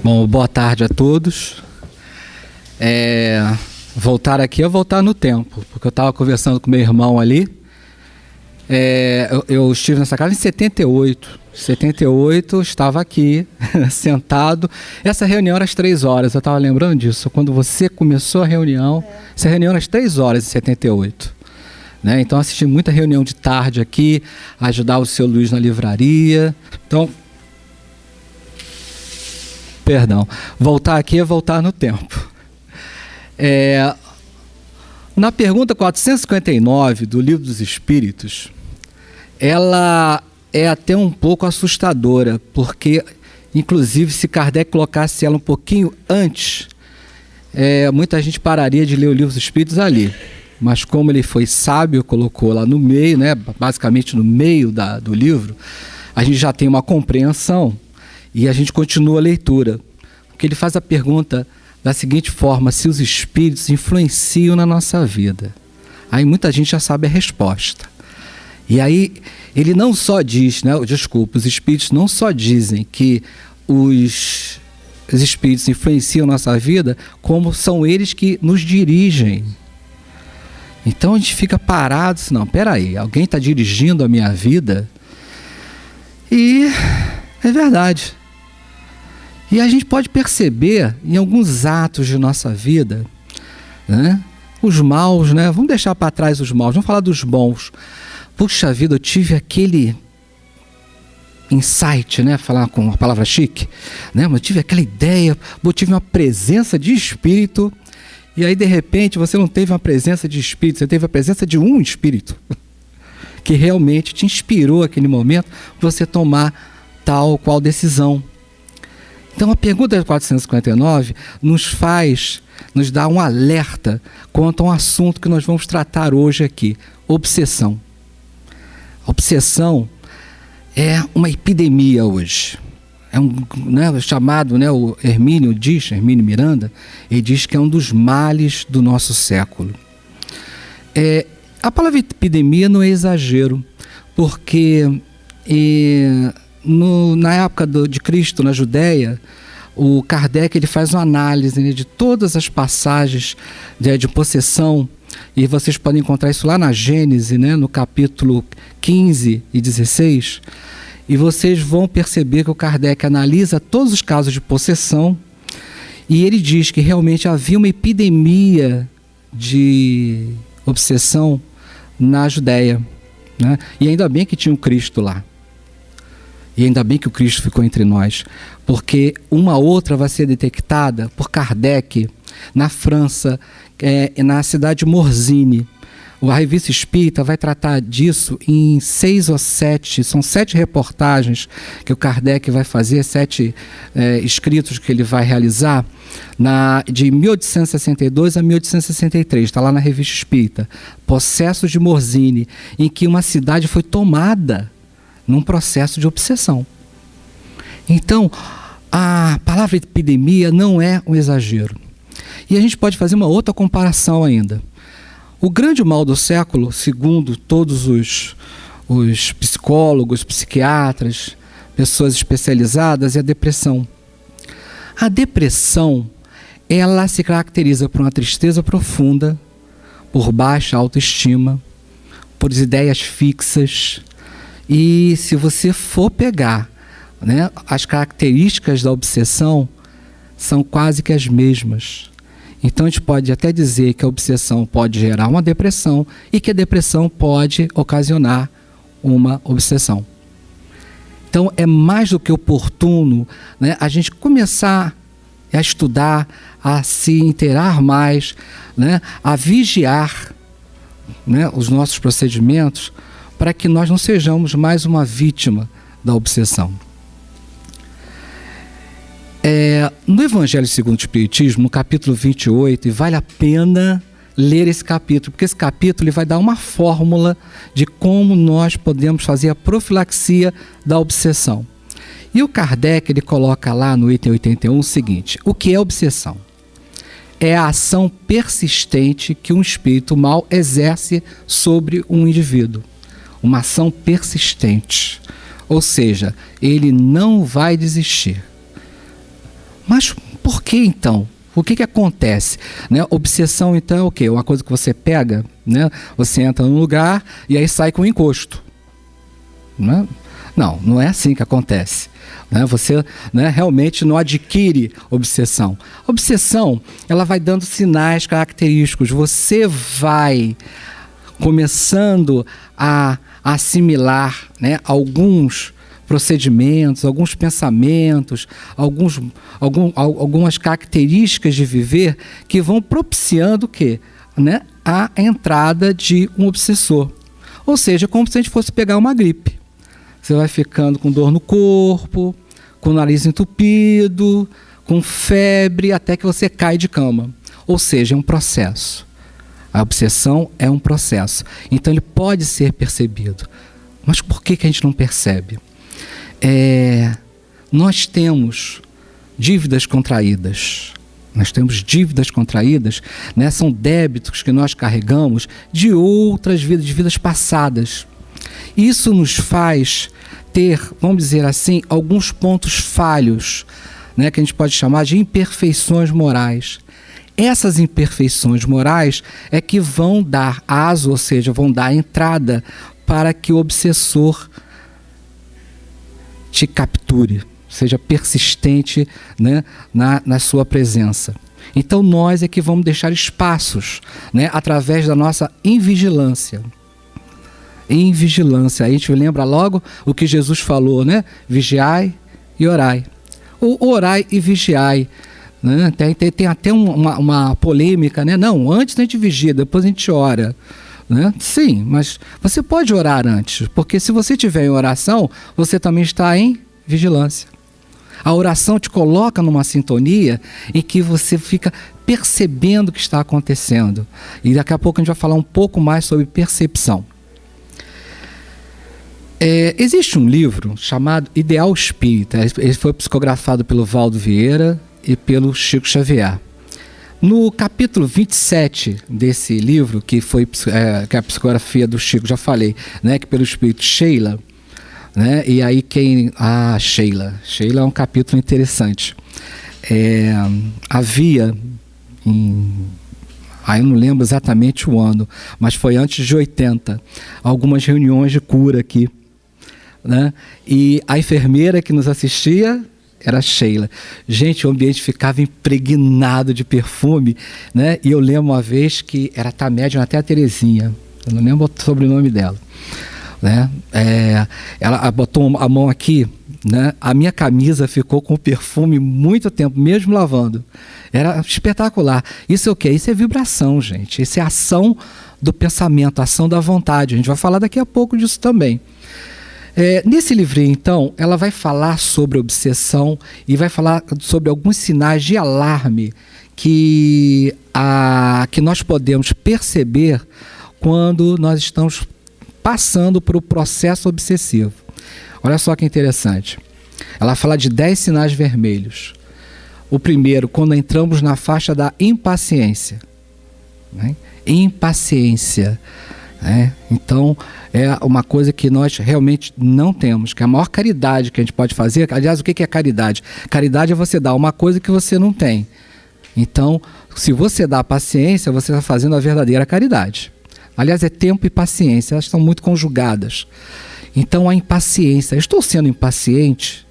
Bom, boa tarde a todos. Voltar aqui é voltar no tempo, porque eu estava conversando com meu irmão ali. Eu estive nessa casa em 78. Em 78, estava aqui, sentado. Essa reunião era às 3 horas, eu estava lembrando disso. Quando você começou a reunião, essa reunião era às 3 horas em 78. Né? Então, assisti muita reunião de tarde aqui, ajudar o seu Luiz na livraria. Então, voltar aqui é voltar no tempo. Na pergunta 459 do Livro dos Espíritos, ela é até um pouco assustadora, porque, inclusive, se Kardec colocasse ela um pouquinho antes, muita gente pararia de ler o Livro dos Espíritos ali. Mas como ele foi sábio, colocou lá no meio, né, basicamente no meio do livro, a gente já tem uma compreensão e a gente continua a leitura. Porque ele faz a pergunta da seguinte forma: se os espíritos influenciam na nossa vida. Aí muita gente já sabe a resposta. E aí ele não só diz, né, os espíritos não só dizem que os espíritos influenciam a nossa vida, como são eles que nos dirigem. Então a gente fica parado, assim, não, peraí, alguém está dirigindo a minha vida? E é verdade. E a gente pode perceber em alguns atos de nossa vida, né, os maus, né? Vamos deixar para trás os maus, vamos falar dos bons. Puxa vida, eu tive aquele insight, né? Falar com uma palavra chique, né? Eu tive aquela ideia, eu tive uma presença de espírito. E aí, de repente, você não teve uma presença de espírito, você teve a presença de um espírito que realmente te inspirou aquele momento para você tomar tal qual decisão. Então, a pergunta 459 nos dá um alerta quanto a um assunto que nós vamos tratar hoje aqui: obsessão. A obsessão é uma epidemia hoje. Chamado, né, o Hermínio Miranda, ele diz que é um dos males do nosso século. A palavra epidemia não é exagero, porque na época de Cristo, na Judéia, o Kardec ele faz uma análise, né, de todas as passagens de possessão, e vocês podem encontrar isso lá na Gênesis, né, no capítulo 15 e 16, e vocês vão perceber que o Kardec analisa todos os casos de possessão e ele diz que realmente havia uma epidemia de obsessão na Judéia, né? E ainda bem que tinha um Cristo lá. E ainda bem que o Cristo ficou entre nós, porque uma outra vai ser detectada por Kardec na França, na cidade de Morzine. A Revista Espírita vai tratar disso em 6 ou 7, são 7 reportagens que o Kardec vai fazer, 7 escritos que ele vai realizar, de 1862 a 1863, está lá na Revista Espírita, Possessos de Morzine, em que uma cidade foi tomada num processo de obsessão. Então, a palavra epidemia não é um exagero. E a gente pode fazer uma outra comparação ainda. O grande mal do século, segundo todos os psicólogos, psiquiatras, pessoas especializadas, é a depressão. A depressão, ela se caracteriza por uma tristeza profunda, por baixa autoestima, por ideias fixas. E se você for pegar, né, as características da obsessão, são quase que as mesmas. Então a gente pode até dizer que a obsessão pode gerar uma depressão e que a depressão pode ocasionar uma obsessão. Então é mais do que oportuno, né, a gente começar a estudar, a se inteirar mais, né, a vigiar, né, os nossos procedimentos para que nós não sejamos mais uma vítima da obsessão. No Evangelho segundo o Espiritismo, no capítulo 28, e vale a pena ler esse capítulo, porque esse capítulo ele vai dar uma fórmula de como nós podemos fazer a profilaxia da obsessão. E o Kardec ele coloca lá no item 81 o seguinte: o que é obsessão? É a ação persistente que um espírito mau exerce sobre um indivíduo. Uma ação persistente. Ou seja, ele não vai desistir. Mas por que então? O que acontece? Né? Obsessão, então, é o quê? Uma coisa que você pega, né? Você entra num lugar e aí sai com um encosto. Né? Não é assim que acontece. Né? Você, né, realmente não adquire obsessão. Obsessão, ela vai dando sinais característicos. Você vai começando a assimilar, né, alguns procedimentos, alguns pensamentos, algumas características de viver que vão propiciando o quê? Né? A entrada de um obsessor. Ou seja, como se a gente fosse pegar uma gripe. Você vai ficando com dor no corpo, com o nariz entupido, com febre, até que você cai de cama. Ou seja, é um processo. A obsessão é um processo. Então ele pode ser percebido. Mas por que a gente não percebe? Nós temos dívidas contraídas. Nós temos dívidas contraídas, né? São débitos que nós carregamos de outras vidas, de vidas passadas. Isso nos faz ter, vamos dizer assim, alguns pontos falhos, né? Que a gente pode chamar de imperfeições morais. Essas imperfeições morais é que vão dar aso, ou seja, vão dar entrada para que o obsessor te capture, seja persistente, né, na sua presença. Então nós é que vamos deixar espaços, né, através da nossa invigilância. Invigilância, a gente lembra logo o que Jesus falou, né? Vigiai e orai. Ou orai e vigiai. Né? Tem até uma polêmica, né? Não, antes a gente vigia, depois a gente ora. Né? Sim, mas você pode orar antes, porque se você estiver em oração, você também está em vigilância. A oração te coloca numa sintonia em que você fica percebendo o que está acontecendo. E daqui a pouco a gente vai falar um pouco mais sobre percepção. Existe um livro chamado Ideal Espírita. Ele foi psicografado pelo Valdo Vieira e pelo Chico Xavier. No capítulo 27 desse livro, que é a psicografia do Chico, já falei, né, que pelo espírito Sheila, né, e aí Sheila é um capítulo interessante. Havia, eu não lembro exatamente o ano, mas foi antes de 80, algumas reuniões de cura aqui, né, e a enfermeira que nos assistia era Sheila. Gente, o ambiente ficava impregnado de perfume, né? E eu lembro uma vez que era médium até a Terezinha. Eu não lembro o sobrenome dela. Né? Ela botou a mão aqui, né? A minha camisa ficou com perfume muito tempo, mesmo lavando. Era espetacular. Isso é o quê? Isso é vibração, gente. Isso é ação do pensamento, ação da vontade. A gente vai falar daqui a pouco disso também. Nesse livrinho, então, ela vai falar sobre obsessão e vai falar sobre alguns sinais de alarme que nós podemos perceber quando nós estamos passando por um processo obsessivo. Olha só que interessante. Ela fala de 10 sinais vermelhos. O primeiro, quando entramos na faixa da impaciência. Né? Impaciência. Então, é uma coisa que nós realmente não temos, que é a maior caridade que a gente pode fazer. Aliás, o que é caridade? Caridade é você dar uma coisa que você não tem. Então, se você dá paciência, você está fazendo a verdadeira caridade. Aliás, é tempo e paciência, elas estão muito conjugadas. Então, a impaciência. Eu estou sendo impaciente,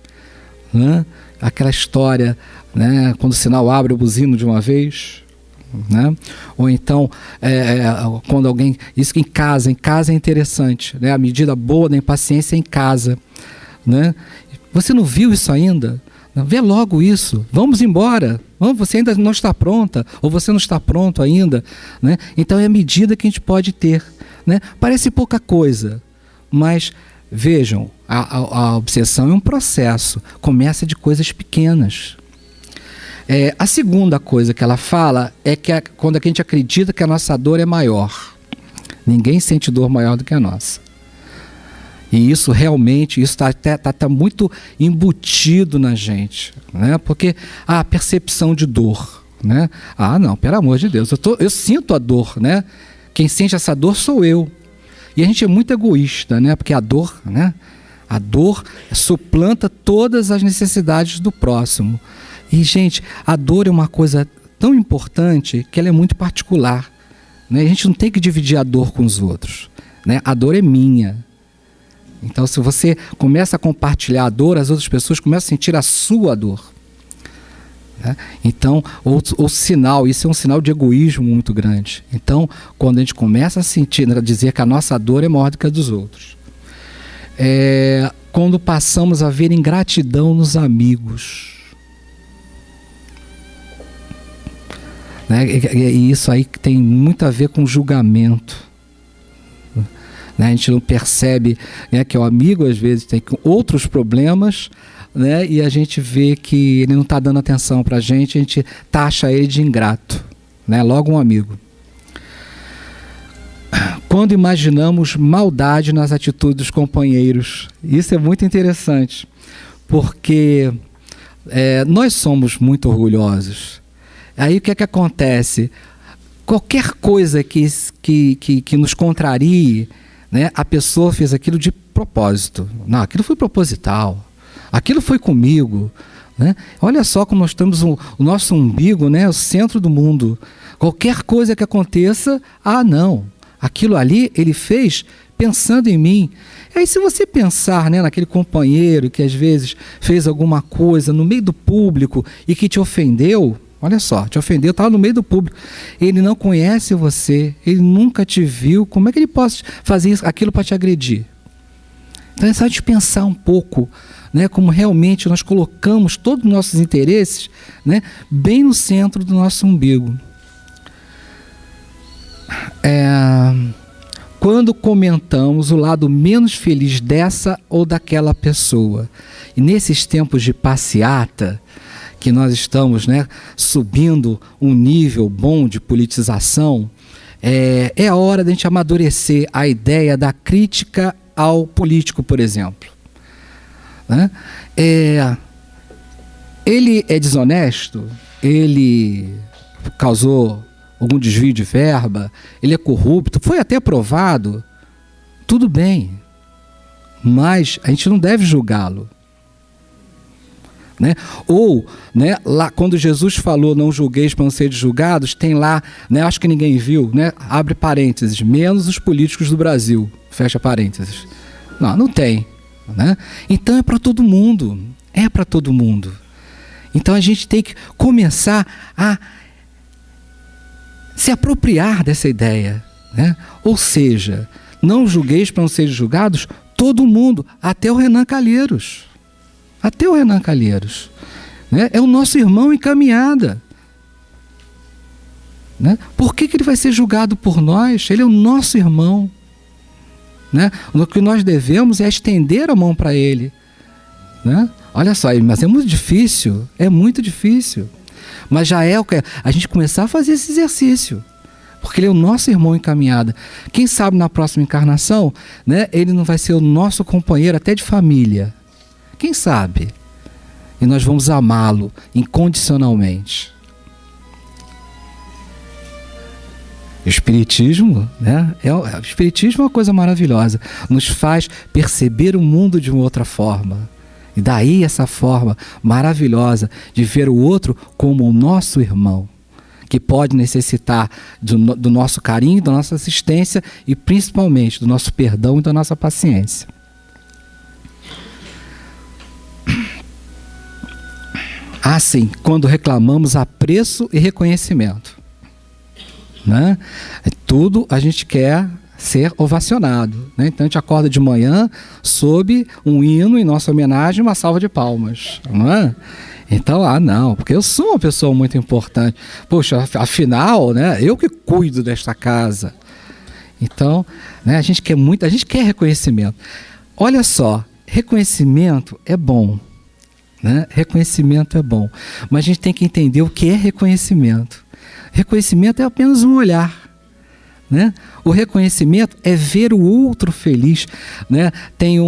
né? Aquela história, né? Quando o sinal abre, eu buzino de uma vez. Né? Ou então quando alguém, isso que em casa é interessante, né? A medida boa da impaciência é em casa, né? Você não viu isso ainda? Vê logo isso, vamos embora, você ainda não está pronta, ou você não está pronto ainda, né? Então é a medida que a gente pode ter, né? Parece pouca coisa, mas vejam, a obsessão é um processo, começa de coisas pequenas. A segunda coisa que ela fala é que quando a gente acredita que a nossa dor é maior. Ninguém sente dor maior do que a nossa. E isso realmente está muito embutido na gente. Né? Porque a percepção de dor. Né? Não, pelo amor de Deus, eu sinto a dor. Né? Quem sente essa dor sou eu. E a gente é muito egoísta, né? Porque a dor, né? A dor suplanta todas as necessidades do próximo. E, gente, a dor é uma coisa tão importante que ela é muito particular, né? A gente não tem que dividir a dor com os outros, né? A dor é minha. Então, se você começa a compartilhar a dor, as outras pessoas começam a sentir a sua dor, né? Então, o sinal, isso é um sinal de egoísmo muito grande. Então, quando a gente começa a sentir, né, dizer que a nossa dor é maior do que a dos outros, quando passamos a ver ingratidão nos amigos, né? E isso aí tem muito a ver com julgamento, né? A gente não percebe, né, que o amigo às vezes tem outros problemas, né, e a gente vê que ele não está dando atenção para a gente taxa ele de ingrato, né? Logo um amigo. Quando imaginamos maldade nas atitudes dos companheiros, isso é muito interessante, porque nós somos muito orgulhosos. Aí o que é que acontece? Qualquer coisa que nos contrarie, né, a pessoa fez aquilo de propósito. Não, aquilo foi proposital. Aquilo foi comigo, né? Olha só como nós temos o nosso umbigo, né, o centro do mundo. Qualquer coisa que aconteça, não, aquilo ali ele fez pensando em mim. Aí se você pensar, né, naquele companheiro que às vezes fez alguma coisa no meio do público e que te ofendeu, olha só, te ofendeu, estava no meio do público, ele não conhece você, ele nunca te viu, como é que ele pode fazer aquilo para te agredir? Então é só a gente pensar um pouco, né, como realmente nós colocamos todos os nossos interesses, né, bem no centro do nosso umbigo. Quando comentamos o lado menos feliz dessa ou daquela pessoa, e nesses tempos de passeata, que nós estamos, né, subindo um nível bom de politização, é a hora de a gente amadurecer a ideia da crítica ao político, por exemplo, né? Ele é desonesto, ele causou algum desvio de verba, ele é corrupto, foi até aprovado, tudo bem, mas a gente não deve julgá-lo, né? Ou, né, lá quando Jesus falou não julgueis para não serem julgados, tem lá, né, acho que ninguém viu, né, abre parênteses, menos os políticos do Brasil, fecha parênteses. Não tem, né? Então é para todo mundo, então a gente tem que começar a se apropriar dessa ideia, né? Ou seja, não julgueis para não serem julgados, todo mundo, até o Renan Calheiros, né? É o nosso irmão em caminhada, né? Por que ele vai ser julgado por nós? Ele é o nosso irmão, né? O que nós devemos é estender a mão para ele, né? Olha só, mas é muito difícil, mas já é o que a gente começar a fazer esse exercício, porque ele é o nosso irmão em caminhada. Quem sabe na próxima encarnação, né, ele não vai ser o nosso companheiro até de família, quem sabe? E nós vamos amá-lo incondicionalmente. O Espiritismo, né, o Espiritismo é uma coisa maravilhosa, nos faz perceber o mundo de uma outra forma. E daí essa forma maravilhosa de ver o outro como o nosso irmão, que pode necessitar do nosso carinho, da nossa assistência e principalmente do nosso perdão e da nossa paciência. Assim, quando reclamamos apreço e reconhecimento, né? Tudo a gente quer ser ovacionado, né? Então a gente acorda de manhã sob um hino em nossa homenagem, uma salva de palmas, não é? Então, não, porque eu sou uma pessoa muito importante. Poxa, afinal, né, eu que cuido desta casa. Então, né, a gente quer reconhecimento. Olha só, reconhecimento é bom, né? Reconhecimento é bom, mas a gente tem que entender o que é reconhecimento. Reconhecimento é apenas um olhar, né? O reconhecimento é ver o outro feliz, né? Tem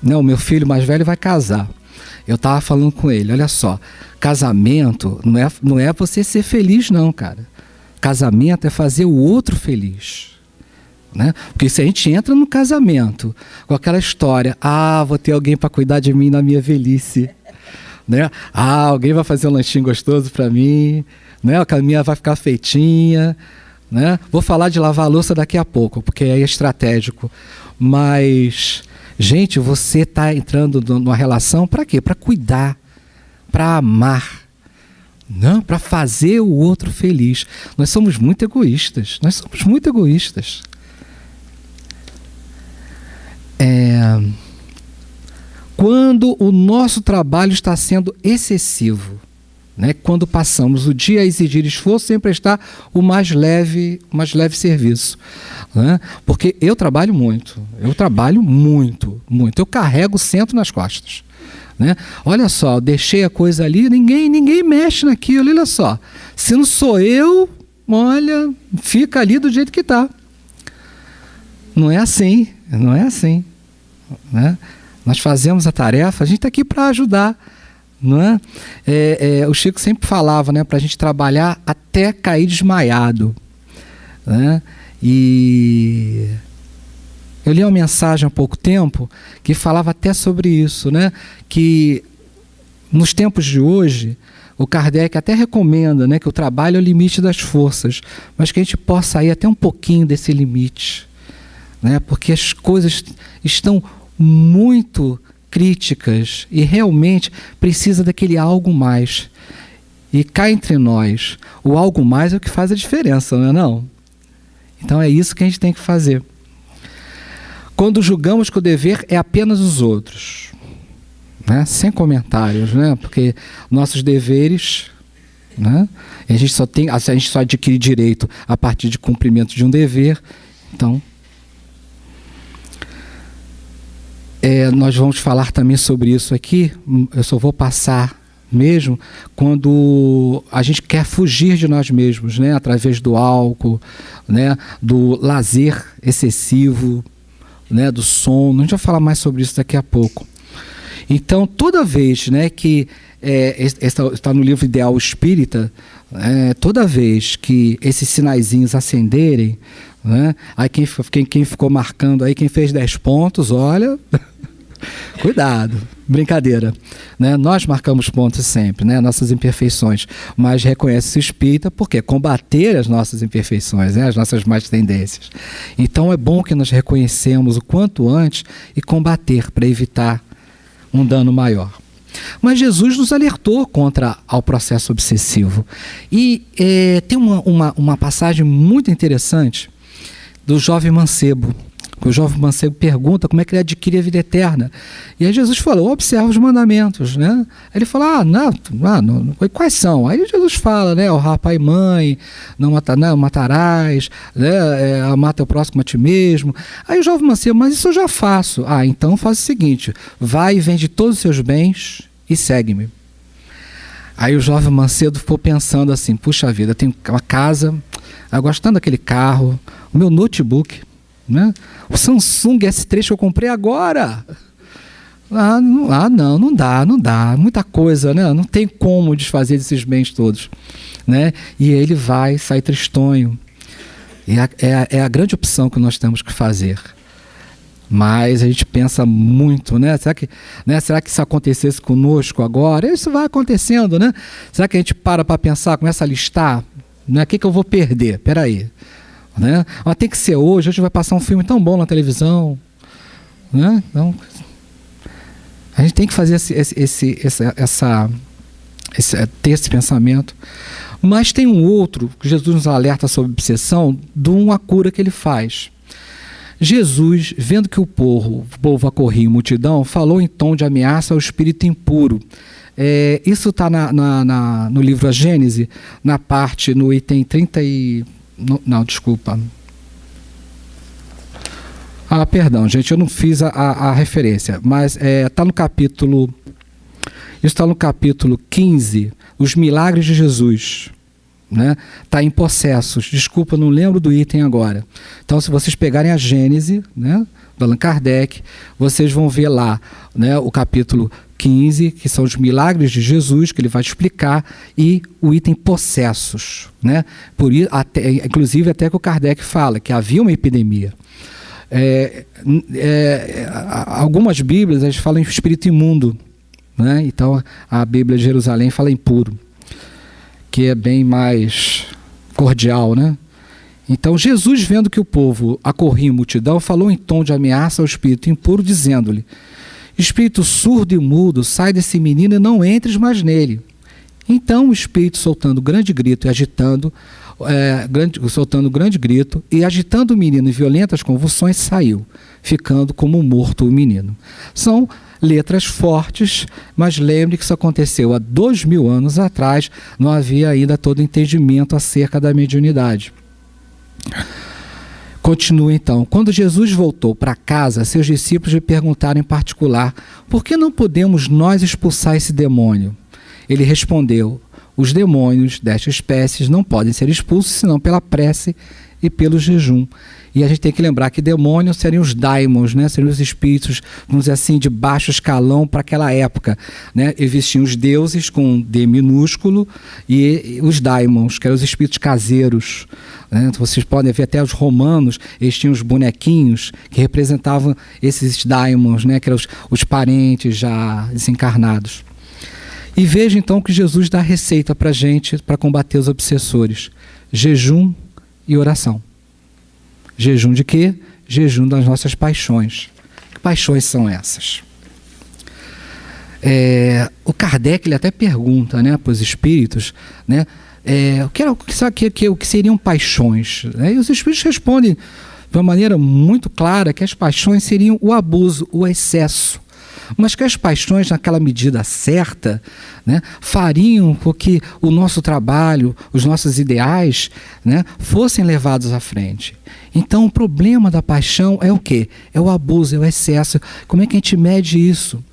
né, o meu filho mais velho vai casar. Eu estava falando com ele, olha só, casamento não é você ser feliz não, cara. Casamento é fazer o outro feliz, né? Porque se a gente entra no casamento com aquela história, vou ter alguém para cuidar de mim na minha velhice, né? Ah, alguém vai fazer um lanchinho gostoso para mim, né? A caminha vai ficar feitinha, né? Vou falar de lavar a louça daqui a pouco, porque aí é estratégico. Mas, gente, você está entrando numa relação para quê? Para cuidar, para amar, não? Para fazer o outro feliz. Nós somos muito egoístas. Quando o nosso trabalho está sendo excessivo, né? Quando passamos o dia a exigir esforço sem prestar o mais leve serviço, né? Porque eu trabalho muito, eu carrego o centro nas costas, né? Olha só, eu deixei a coisa ali, ninguém mexe naquilo, olha só, se não sou eu, olha, fica ali do jeito que está. Não é assim, né? Nós fazemos a tarefa, a gente está aqui para ajudar, não é? O Chico sempre falava, né, para a gente trabalhar até cair desmaiado, né? E eu li uma mensagem há pouco tempo que falava até sobre isso, né? Que nos tempos de hoje, o Kardec até recomenda, né, que o trabalho é o limite das forças, mas que a gente possa ir até um pouquinho desse limite, né? Porque as coisas estão muito críticas e realmente precisa daquele algo mais. E cá entre nós, o algo mais é o que faz a diferença, não é não? Então é isso que a gente tem que fazer. Quando julgamos que o dever é apenas os outros, né? Sem comentários, né? Porque nossos deveres, né? A gente só adquire direito a partir de cumprimento de um dever. Então, nós vamos falar também sobre isso aqui. Eu só vou passar mesmo quando a gente quer fugir de nós mesmos, né? Através do álcool, né? Do lazer excessivo, né? Do sono. A gente vai falar mais sobre isso daqui a pouco. Então, toda vez, né, que está no livro Ideal Espírita, toda vez que esses sinaizinhos acenderem, né, aí quem ficou marcando aí, quem fez 10 pontos, olha, cuidado, brincadeira, né? Nós marcamos pontos sempre, né, nossas imperfeições, mas reconhece-se espírita porque combater as nossas imperfeições, né, as nossas más tendências. Então é bom que nós reconhecemos o quanto antes e combater para evitar um dano maior. Mas Jesus nos alertou contra o processo obsessivo. E tem uma passagem muito interessante do jovem mancebo. O jovem mancebo pergunta como é que ele adquire a vida eterna. E aí Jesus falou, observa os mandamentos, né? Aí ele fala, não, quais são? Aí Jesus fala, né? Honrar pai e mãe, não matarás, né? Amar teu próximo a ti mesmo. Aí o jovem mancebo, mas isso eu já faço. Então faz o seguinte, vai e vende todos os seus bens e segue-me. Aí o jovem mancebo ficou pensando assim, puxa vida, eu tenho uma casa, eu gosto tanto daquele carro, o meu notebook, né? O Samsung S3 que eu comprei agora. Não dá. Muita coisa, né? Não tem como desfazer desses bens todos, né? E ele vai sair tristonho. E é a grande opção que nós temos que fazer. Mas a gente pensa muito, né? Será que isso acontecesse conosco agora? Isso vai acontecendo, né? Será que a gente para pensar, começa a listar, né? O que eu vou perder? Peraí. Né? Mas tem que ser hoje vai passar um filme tão bom na televisão, né? Então, a gente tem que fazer ter esse pensamento. Mas tem um outro que Jesus nos alerta sobre obsessão, de uma cura que ele faz. Jesus, vendo que o povo acorria em multidão, falou em tom de ameaça ao espírito impuro. Isso está no livro A Gênese, no item 30 e... Não, desculpa. Perdão, gente, eu não fiz a referência, mas está no capítulo... Isso está no capítulo 15, os milagres de Jesus. Né? Está em Possessos. Desculpa, não lembro do item agora. Então, se vocês pegarem a Gênese, né, do Allan Kardec, vocês vão ver lá, né, o capítulo 15, que são os milagres de Jesus, que ele vai explicar, e o item Possessos. Né? Inclusive, até que o Kardec fala que havia uma epidemia. Algumas Bíblias eles falam em espírito imundo. né? Então a Bíblia de Jerusalém fala impuro, que é bem mais cordial, né? Então Jesus, vendo que o povo acorria em multidão, falou em tom de ameaça ao espírito impuro, dizendo-lhe: espírito surdo e mudo, sai desse menino e não entres mais nele. Então o espírito, soltando grande grito e agitando o menino em violentas convulsões, saiu, ficando como morto o menino. São letras fortes, mas lembre que isso aconteceu há 2000 anos atrás, não havia ainda todo entendimento acerca da mediunidade. Continua então. Quando Jesus voltou para casa, seus discípulos lhe perguntaram em particular: por que não podemos nós expulsar esse demônio? Ele respondeu: os demônios desta espécie não podem ser expulsos senão pela prece e pelo jejum. E a gente tem que lembrar que demônios seriam os daimons, né? Seriam os espíritos, vamos dizer assim, de baixo escalão para aquela época, né? Existiam os deuses com D minúsculo e os daimons, que eram os espíritos caseiros, né? Então, vocês podem ver até os romanos, eles tinham os bonequinhos que representavam esses daimons, né? Que eram os parentes já desencarnados. E veja então que Jesus dá a receita para a gente para combater os obsessores: jejum e oração. Jejum de quê? Jejum das nossas paixões. Que paixões são essas? O Kardec ele até pergunta, né, para os espíritos, né, o que seriam paixões? E os espíritos respondem de uma maneira muito clara que as paixões seriam o abuso, o excesso. Mas que as paixões, naquela medida certa, né, fariam com que o nosso trabalho, os nossos ideais, né, fossem levados à frente. Então, o problema da paixão é o quê? É o abuso, é o excesso. Como é que a gente mede isso?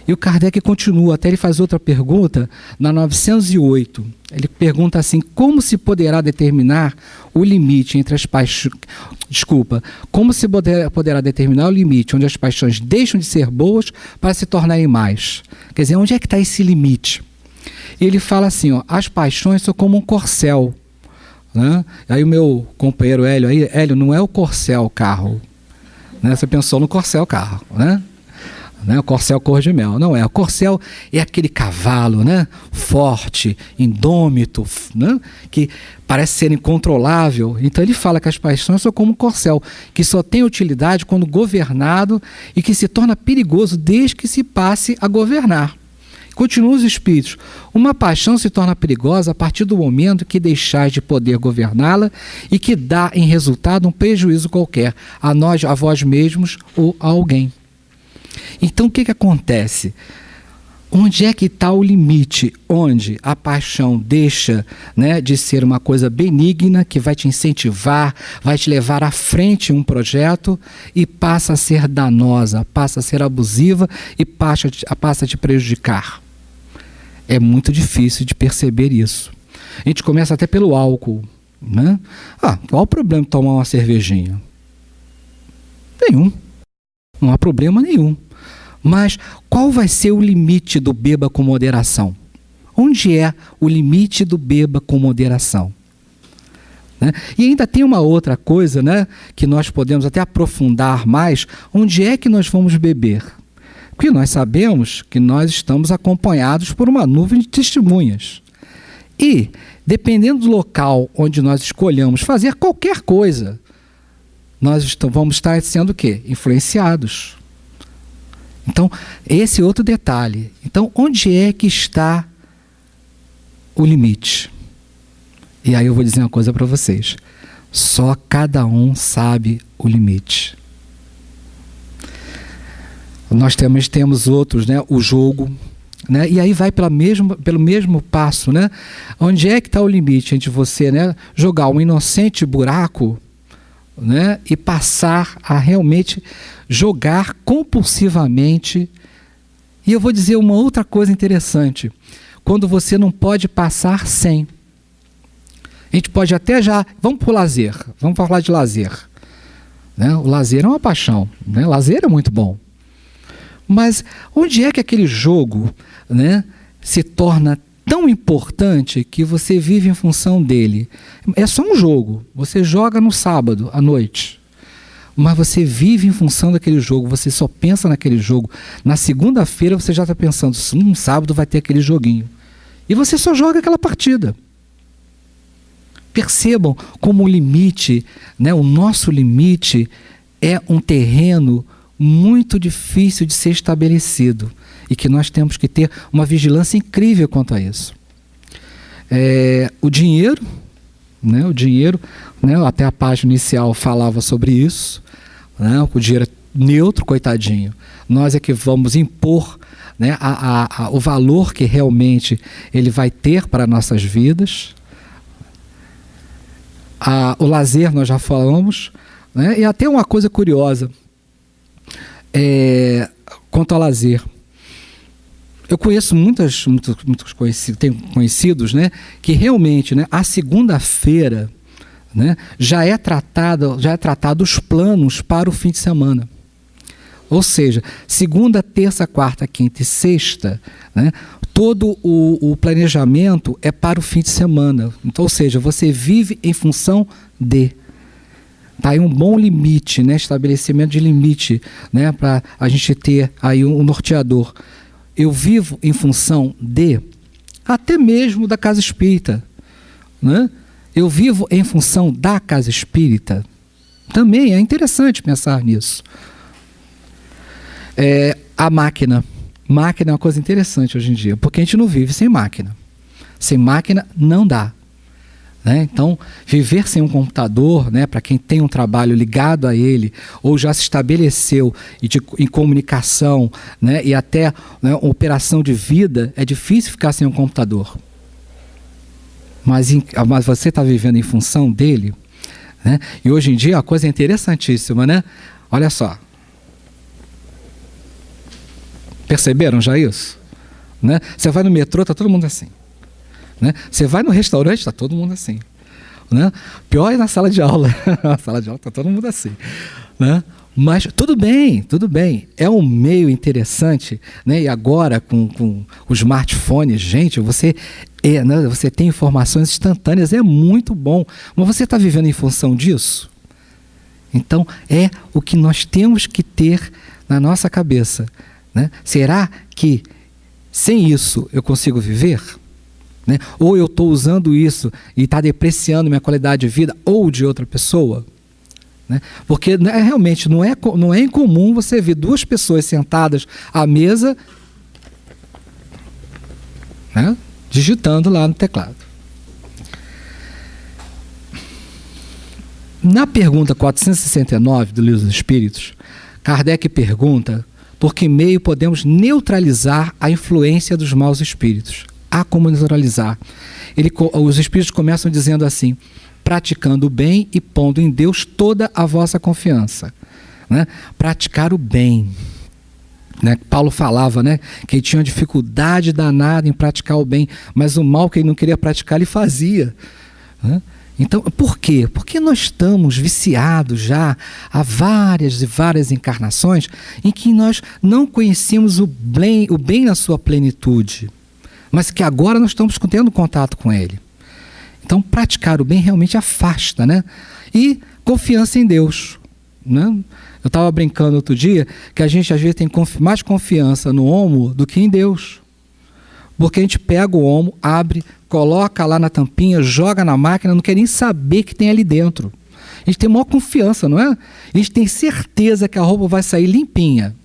E o Kardec continua, até ele faz outra pergunta, na 908. Ele pergunta assim: como se poderá determinar o limite entre as paixões... como se poderá determinar o limite onde as paixões deixam de ser boas para se tornarem mais? Quer dizer, onde é que está esse limite? Ele fala assim, ó: as paixões são como um corcel, né? Aí o meu companheiro Hélio, não é o corcel o carro, né? Você pensou no corcel o carro, né? O corcel cor de mel, não é. O corcel é aquele cavalo, né, forte, indômito, né, que parece ser incontrolável. Então ele fala que as paixões são como um corcel, que só tem utilidade quando governado e que se torna perigoso desde que se passe a governar. Continuam os espíritos: uma paixão se torna perigosa a partir do momento que deixais de poder governá-la e que dá em resultado um prejuízo qualquer a nós, a vós mesmos ou a alguém. Então o que acontece? Onde é que está o limite onde a paixão deixa, né, de ser uma coisa benigna que vai te incentivar, vai te levar à frente um projeto e passa a ser danosa, passa a ser abusiva e passa a te prejudicar? É muito difícil de perceber isso. A gente começa até pelo álcool, né? Qual o problema de tomar uma cervejinha? Nenhum. Não há problema nenhum. Mas qual vai ser o limite do beba com moderação? Onde é o limite do beba com moderação? Né? E ainda tem uma outra coisa, né, que nós podemos até aprofundar mais: onde é que nós vamos beber? Porque nós sabemos que nós estamos acompanhados por uma nuvem de testemunhas. E, dependendo do local onde nós escolhamos fazer qualquer coisa, nós vamos estar sendo o quê? Influenciados. Então, esse é outro detalhe. Então, onde é que está o limite? E aí eu vou dizer uma coisa para vocês: só cada um sabe o limite. Nós temos outros, né? O jogo, né? E aí vai pelo mesmo passo, né? Onde é que está o limite entre você, né, jogar um inocente buraco, né, e passar a realmente jogar compulsivamente? E eu vou dizer uma outra coisa interessante: quando você não pode passar sem. A gente pode até vamos para o lazer, vamos falar de lazer, né? O lazer é uma paixão, né? O lazer é muito bom. Mas onde é que aquele jogo, né, se torna tão importante que você vive em função dele? É só um jogo. Você joga no sábado à noite. mas você vive em função daquele jogo, você só pensa naquele jogo. Na segunda-feira você já está pensando, sábado vai ter aquele joguinho. E você só joga aquela partida. Percebam como o limite, né, o nosso limite é um terreno muito difícil de ser estabelecido e que nós temos que ter uma vigilância incrível quanto a isso. O dinheiro, né, até a página inicial falava sobre isso, né, o dinheiro é neutro, coitadinho. Nós é que vamos impor, né, o valor que realmente ele vai ter para nossas vidas. O lazer nós já falamos, né? E até uma coisa curiosa quanto ao lazer. Eu conheço muitos conhecidos, tenho conhecidos, né, que realmente, né, a segunda-feira, né, já é tratado os planos para o fim de semana. Ou seja, segunda, terça, quarta, quinta e sexta, né, todo o planejamento é para o fim de semana. Então, ou seja, você vive em função de. Tá aí um bom limite, né, estabelecimento de limite, né, para a gente ter aí um norteador. Eu vivo em função de, até mesmo da casa espírita, né? Eu vivo em função da casa espírita. Também é interessante pensar nisso. A máquina. Máquina é uma coisa interessante hoje em dia, porque a gente não vive sem máquina. Sem máquina não dá. Né? Então, viver sem um computador, né, para quem tem um trabalho ligado a ele, ou já se estabeleceu em comunicação, né, e até, né, operação de vida, é difícil ficar sem um computador. Mas você está vivendo em função dele, né? E hoje em dia a coisa é interessantíssima, né? Olha só. Perceberam já isso? Né? Você vai no metrô, está todo mundo assim. Né? Você vai no restaurante, está todo mundo assim. Né? Pior é na sala de aula. Na sala de aula está todo mundo assim. Né? Mas tudo bem. É um meio interessante. Né? E agora, com os smartphones, gente, você tem informações instantâneas, é muito bom. Mas você está vivendo em função disso? Então, é o que nós temos que ter na nossa cabeça. Né? Será que sem isso eu consigo viver? Né? Ou eu estou usando isso e está depreciando minha qualidade de vida ou de outra pessoa? Né? Porque realmente não é incomum você ver duas pessoas sentadas à mesa, né, digitando lá no teclado. Na pergunta 469 do Livro dos Espíritos, Kardec pergunta por que meio podemos neutralizar a influência dos maus espíritos. Há como neutralizar. Os espíritos começam dizendo assim: praticando o bem e pondo em Deus toda a vossa confiança. Né? Praticar o bem. Né? Paulo falava, né, que ele tinha uma dificuldade danada em praticar o bem, mas o mal que ele não queria praticar, ele fazia. Né? Então, por quê? Porque nós estamos viciados já há várias e várias encarnações em que nós não conhecíamos o bem na sua plenitude, mas que agora nós estamos tendo contato com ele. Então, praticar o bem realmente afasta, né? E confiança em Deus. Né? Eu estava brincando outro dia que a gente às vezes tem mais confiança no homo do que em Deus. Porque a gente pega o homo, abre, coloca lá na tampinha, joga na máquina, não quer nem saber que tem ali dentro. A gente tem maior confiança, não é? A gente tem certeza que a roupa vai sair limpinha.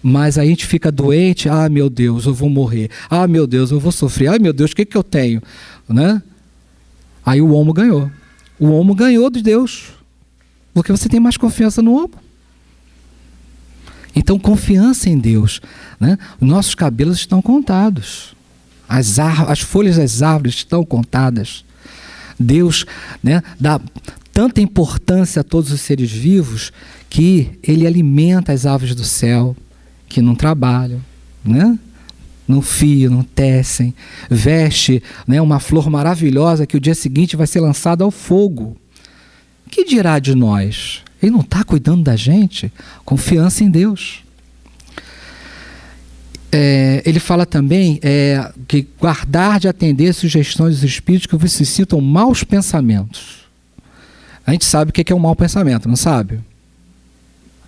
Mas aí a gente fica doente, meu Deus, eu vou morrer. Meu Deus, eu vou sofrer. Meu Deus, o que eu tenho? Né? Aí o homo ganhou. O homo ganhou de Deus. Porque você tem mais confiança no homo. Então, confiança em Deus. Né? Os nossos cabelos estão contados. As folhas das árvores estão contadas. Deus, né, dá tanta importância a todos os seres vivos que Ele alimenta as aves do céu, que não trabalham, né? Não fiam, não tecem. Veste, né, uma flor maravilhosa que o dia seguinte vai ser lançada ao fogo. O que dirá de nós? Ele não está cuidando da gente? Confiança em Deus. Ele fala também que guardar de atender sugestões dos espíritos que vos suscitam maus pensamentos. A gente sabe o que é um mau pensamento, não sabe?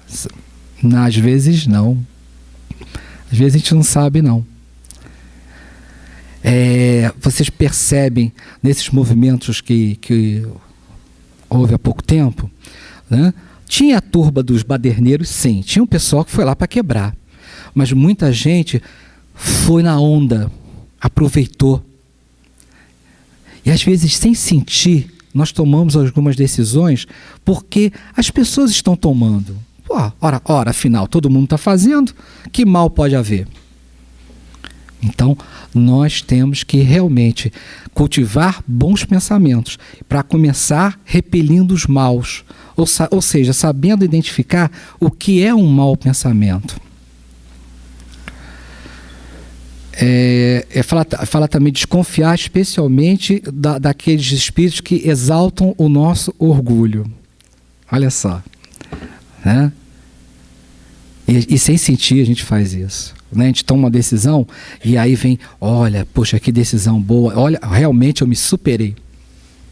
Às vezes não. Às vezes a gente não sabe, não. Vocês percebem nesses movimentos que houve há pouco tempo, né? Tinha a turba dos baderneiros, sim. Tinha um pessoal que foi lá para quebrar. Mas muita gente foi na onda, aproveitou. E às vezes, sem sentir, nós tomamos algumas decisões porque as pessoas estão tomando. Ora, afinal, todo mundo está fazendo, que mal pode haver? Então, nós temos que realmente cultivar bons pensamentos para começar repelindo os maus, ou seja, sabendo identificar o que é um mau pensamento. Fala também desconfiar especialmente daqueles espíritos que exaltam o nosso orgulho. Olha só, né? E sem sentir a gente faz isso, né? A gente toma uma decisão e aí vem, olha, poxa, que decisão boa, olha, realmente eu me superei,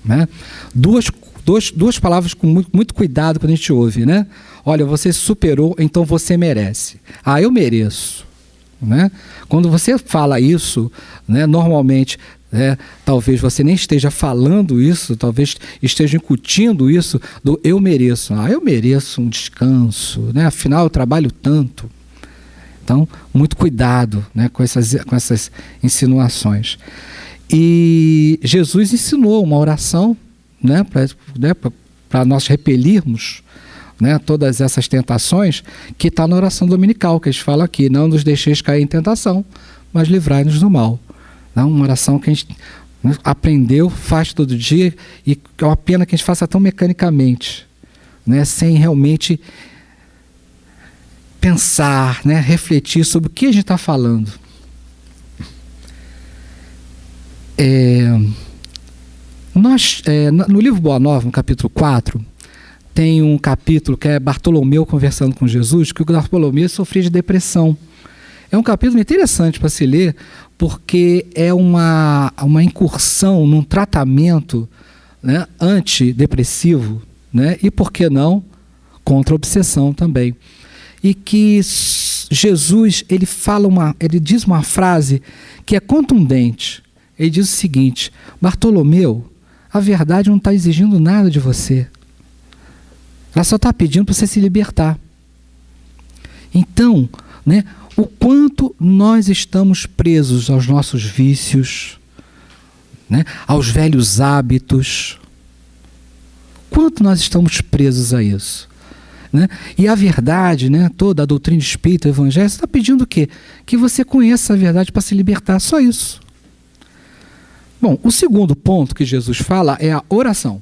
né? Duas palavras com muito cuidado quando a gente ouve, né? Olha, você superou, então você merece. Eu mereço, né? Quando você fala isso, né, normalmente, talvez você nem esteja falando isso, talvez esteja incutindo isso do eu mereço. Eu mereço um descanso, né? Afinal eu trabalho tanto. Então, muito cuidado, né, com essas insinuações. E Jesus ensinou uma oração, né, para nós repelirmos, né, todas essas tentações, que está na oração dominical, que a gente fala aqui: não nos deixeis cair em tentação, mas livrai-nos do mal. Não, uma oração que a gente aprendeu, faz todo dia, e é uma pena que a gente faça tão mecanicamente, né, sem realmente pensar, né, refletir sobre o que a gente está falando. No livro Boa Nova, no capítulo 4, tem um capítulo que é Bartolomeu conversando com Jesus, que o Bartolomeu sofria de depressão. É um capítulo interessante para se ler, porque é uma incursão num tratamento, né, antidepressivo, né, e, por que não, contra a obsessão também. E que Jesus, ele diz uma frase que é contundente. Ele diz o seguinte: Bartolomeu, a verdade não está exigindo nada de você. Ela só está pedindo para você se libertar. Então, né, o quanto nós estamos presos aos nossos vícios, né, aos velhos hábitos. Quanto nós estamos presos a isso? Né? E a verdade, né, toda a doutrina espírita, o evangelho, está pedindo o quê? Que você conheça a verdade para se libertar, só isso. Bom, o segundo ponto que Jesus fala é a oração,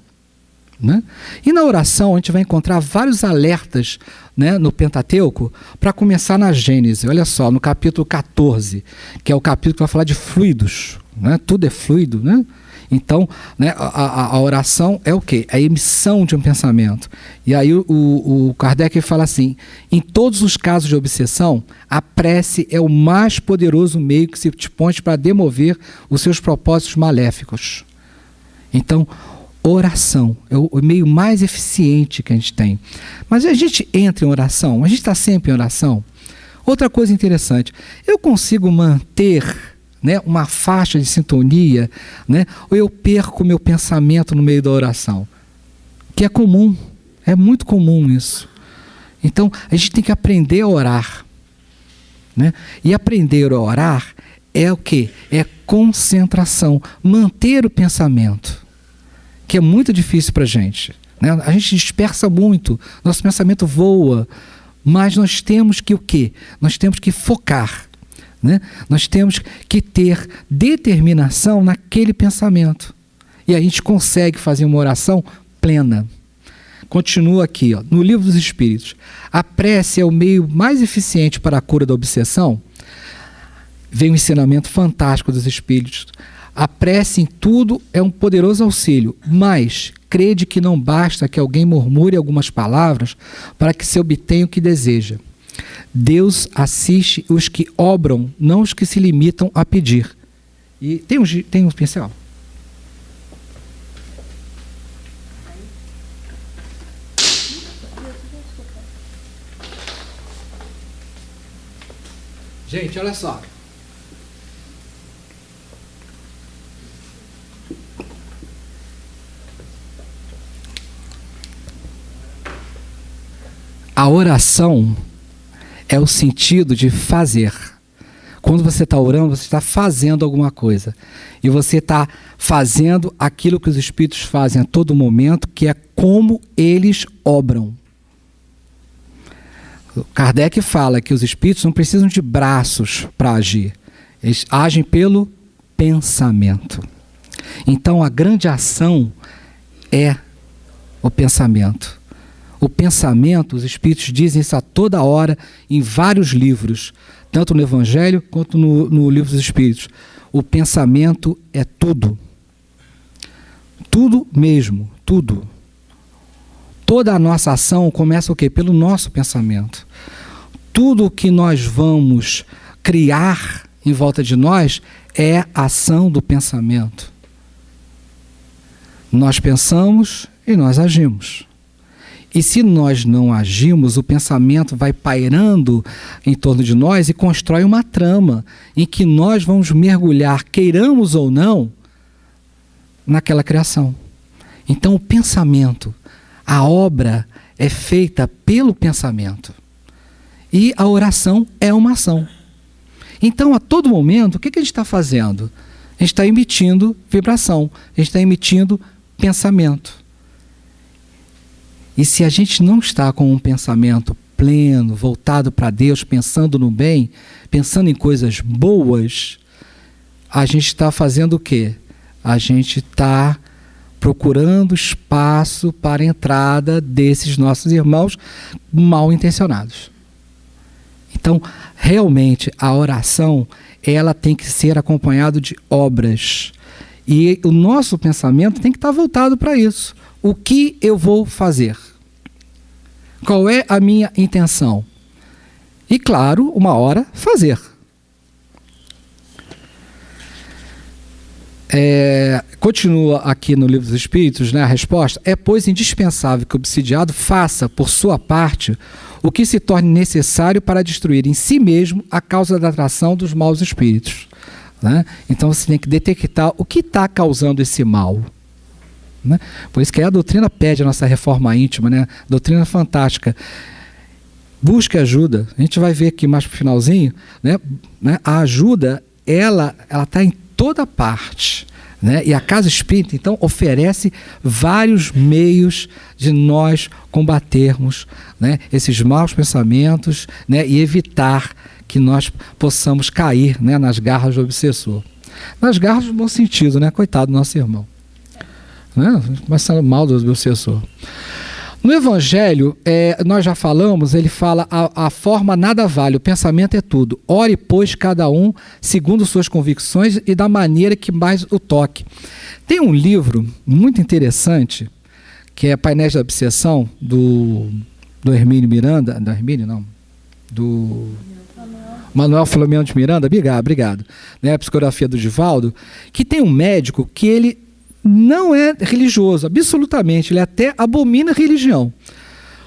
né? E na oração a gente vai encontrar vários alertas, né, no Pentateuco, para começar na Gênesis. Olha só, no capítulo 14, que é o capítulo que vai falar de fluidos, né? Tudo é fluido, né? Então, né, a oração é o quê? É a emissão de um pensamento. E aí o Kardec fala assim: em todos os casos de obsessão, a prece é o mais poderoso meio que se dispõe para demover os seus propósitos maléficos. Então, oração é o meio mais eficiente que a gente tem. Mas a gente entra em oração, a gente está sempre em oração. Outra coisa interessante, eu consigo manter, né, uma faixa de sintonia, né, ou eu perco meu pensamento no meio da oração? Que é comum, é muito comum isso. Então, a gente tem que aprender a orar, né? E aprender a orar é o quê? É concentração, manter o pensamento, que é muito difícil para a gente, né? A gente dispersa muito, nosso pensamento voa, mas nós temos que o quê? Nós temos que focar, né? Nós temos que ter determinação naquele pensamento. E a gente consegue fazer uma oração plena. Continua aqui, ó, no Livro dos Espíritos. A prece é o meio mais eficiente para a cura da obsessão. Vem um ensinamento fantástico dos Espíritos. A prece em tudo é um poderoso auxílio, mas crede que não basta que alguém murmure algumas palavras para que se obtenha o que deseja. Deus assiste os que obram, não os que se limitam a pedir. E tem um pincel? Gente, olha só. A oração é o sentido de fazer. Quando você está orando, você está fazendo alguma coisa. E você está fazendo aquilo que os Espíritos fazem a todo momento, que é como eles obram. Kardec fala que os Espíritos não precisam de braços para agir. Eles agem pelo pensamento. Então, a grande ação é o pensamento. O pensamento, os Espíritos dizem isso a toda hora em vários livros, tanto no Evangelho quanto no Livro dos Espíritos. O pensamento é tudo. Tudo mesmo, tudo. Toda a nossa ação começa o quê? Pelo nosso pensamento. Tudo o que nós vamos criar em volta de nós é a ação do pensamento. Nós pensamos e nós agimos. E se nós não agimos, o pensamento vai pairando em torno de nós e constrói uma trama em que nós vamos mergulhar, queiramos ou não, naquela criação. Então, o pensamento, a obra é feita pelo pensamento. E a oração é uma ação. Então, a todo momento, o que a gente está fazendo? A gente está emitindo vibração, a gente está emitindo pensamento. E se a gente não está com um pensamento pleno, voltado para Deus, pensando no bem, pensando em coisas boas, a gente está fazendo o quê? A gente está procurando espaço para a entrada desses nossos irmãos mal intencionados. Então, realmente, a oração, ela tem que ser acompanhada de obras. E o nosso pensamento tem que estar voltado para isso. O que eu vou fazer? Qual é a minha intenção? E, claro, uma hora, fazer. Continua aqui no Livro dos Espíritos, né, a resposta. É, pois, indispensável que o obsidiado faça, por sua parte, o que se torne necessário para destruir em si mesmo a causa da atração dos maus espíritos. Né? Então, você tem que detectar o que está causando esse mal. Né? Por isso que a doutrina pede a nossa reforma íntima, né? Doutrina fantástica. Busque ajuda. A gente vai ver aqui mais para o finalzinho, né? A ajuda, ela está em toda parte. Né? E a Casa Espírita, então, oferece vários meios de nós combatermos, né, esses maus pensamentos, né, e evitar que nós possamos cair, né, nas garras do obsessor. Nas garras no bom sentido, né? Coitado do nosso irmão. Mas sendo mal do obsessor. No Evangelho, nós já falamos, ele fala, a forma nada vale, o pensamento é tudo. Ore, pois, cada um segundo suas convicções e da maneira que mais o toque. Tem um livro muito interessante, que é Painéis da Obsessão, do Hermínio Miranda, do Manuel Filomeno de Miranda, obrigado, né, a psicografia do Divaldo, que tem um médico que ele não é religioso, absolutamente, ele até abomina a religião.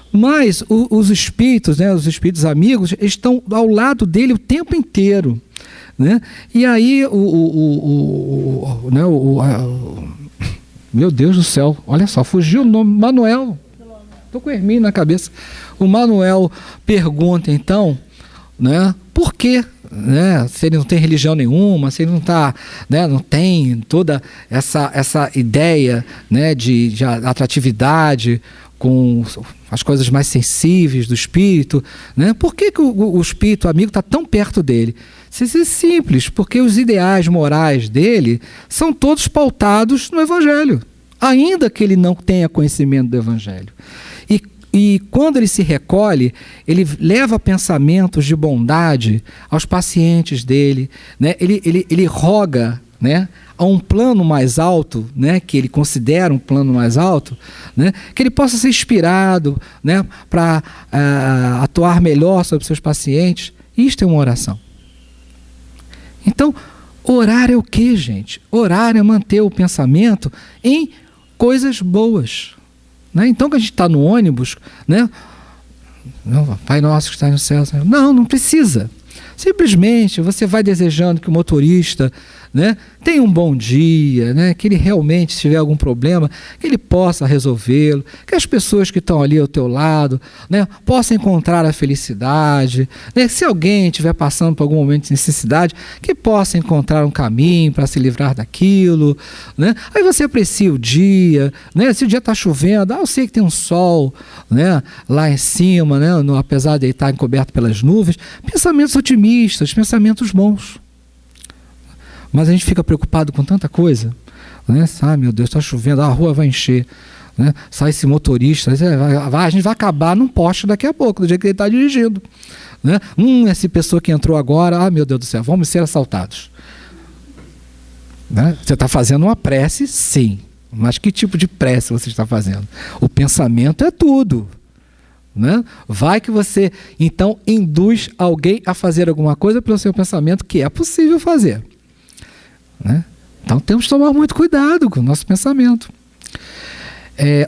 Mas os espíritos, né, os espíritos amigos, estão ao lado dele o tempo inteiro. Né? E aí, meu Deus do céu, olha só, fugiu o nome, Manuel, estou com o Hermínio na cabeça. O Manuel pergunta, então, né, por quê? Né, se ele não tem religião nenhuma, se ele não tá, né, não tem toda essa ideia, né, de atratividade com as coisas mais sensíveis do espírito, né, por que o espírito amigo está tão perto dele? Isso é simples, porque os ideais morais dele são todos pautados no Evangelho, ainda que ele não tenha conhecimento do Evangelho. E quando ele se recolhe, ele leva pensamentos de bondade aos pacientes dele, né? Ele roga, né, a um plano mais alto, né, que ele considera um plano mais alto, né, que ele possa ser inspirado, né, para atuar melhor sobre seus pacientes. Isto é uma oração. Então, orar é o quê, gente? Orar é manter o pensamento em coisas boas. Né? Então, que a gente está no ônibus, né? Pai nosso que está no céu. Não precisa. Simplesmente você vai desejando que o motorista, né, tenha um bom dia, né, que ele realmente, se tiver algum problema, que ele possa resolvê-lo, que as pessoas que estão ali ao teu lado, né, possam encontrar a felicidade, né, se alguém estiver passando por algum momento de necessidade, que possa encontrar um caminho para se livrar daquilo, né. Aí você aprecia o dia, né, se o dia está chovendo, eu sei que tem um sol, né, lá em cima, né, apesar de ele estar encoberto pelas nuvens, pensamentos otimistas, pensamentos bons. Mas a gente fica preocupado com tanta coisa, né? Ah, meu Deus, está chovendo, a rua vai encher, né? Sai esse motorista, a gente vai acabar num poste daqui a pouco, do jeito que ele está dirigindo, né? Essa pessoa que entrou agora, meu Deus do céu, vamos ser assaltados, né? Você está fazendo uma prece, sim, mas que tipo de prece você está fazendo? O pensamento é tudo, né? Vai que você, então, induz alguém a fazer alguma coisa pelo seu pensamento que é possível fazer, né? Então temos que tomar muito cuidado com o nosso pensamento.